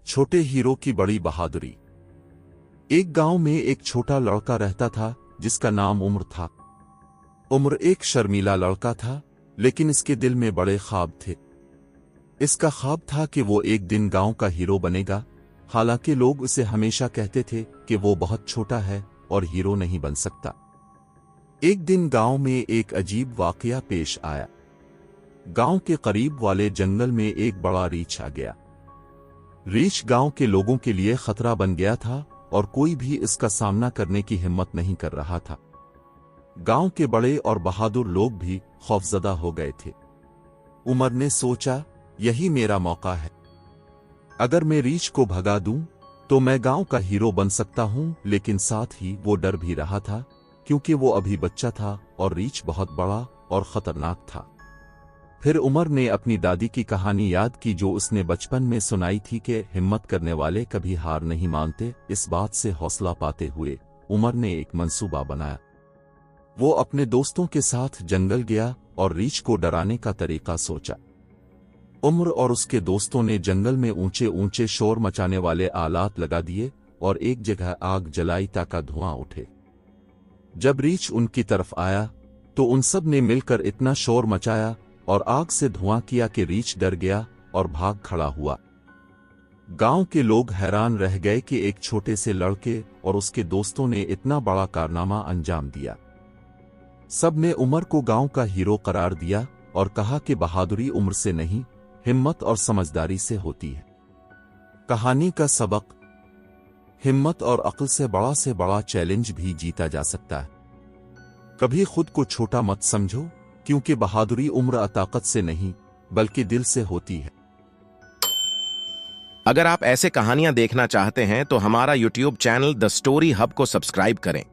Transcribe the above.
छोटे हीरो की बड़ी बहादुरी। एक गांव में एक छोटा लड़का रहता था जिसका नाम उम्र था। उम्र एक शर्मीला लड़का था, लेकिन इसके दिल में बड़े ख्वाब थे। इसका ख्वाब था कि वो एक दिन गांव का हीरो बनेगा। हालांकि लोग उसे हमेशा कहते थे कि वो बहुत छोटा है और हीरो नहीं बन सकता। एक दिन गांव में एक अजीब वाकया पेश आया। गांव के करीब वाले जंगल में एक बड़ा रीछ आ गया। रीछ गांव के लोगों के लिए खतरा बन गया था और कोई भी इसका सामना करने की हिम्मत नहीं कर रहा था। गांव के बड़े और बहादुर लोग भी खौफजदा हो गए थे। उमर ने सोचा, यही मेरा मौका है। अगर मैं रीछ को भगा दूं तो मैं गांव का हीरो बन सकता हूं। लेकिन साथ ही वो डर भी रहा था, क्योंकि वो अभी बच्चा था और रीछ बहुत बड़ा और खतरनाक था। फिर उमर ने अपनी दादी की कहानी याद की जो उसने बचपन में सुनाई थी कि हिम्मत करने वाले कभी हार नहीं मानते। इस बात से हौसला पाते हुए उमर ने एक मंसूबा बनाया। वो अपने दोस्तों के साथ जंगल गया और रीछ को डराने का तरीका सोचा। उमर और उसके दोस्तों ने जंगल में ऊंचे ऊंचे शोर मचाने वाले आलात लगा दिए और एक जगह आग जलाई ताकि धुआं उठे। जब रीछ उनकी तरफ आया तो उन सब ने मिलकर इतना शोर मचाया और आग से धुआं किया कि रीछ डर गया और भाग खड़ा हुआ। गांव के लोग हैरान रह गए कि एक छोटे से लड़के और उसके दोस्तों ने इतना बड़ा कारनामा अंजाम दिया। सब ने उमर को गांव का हीरो करार दिया और कहा कि बहादुरी उम्र से नहीं, हिम्मत और समझदारी से होती है। कहानी का सबक: हिम्मत और अक्ल से बड़ा चैलेंज भी जीता जा सकता है। कभी खुद को छोटा मत समझो, क्योंकि बहादुरी उम्र और ताकत से नहीं बल्कि दिल से होती है। अगर आप ऐसे कहानियां देखना चाहते हैं तो हमारा YouTube channel the story hub को सब्सक्राइब करें।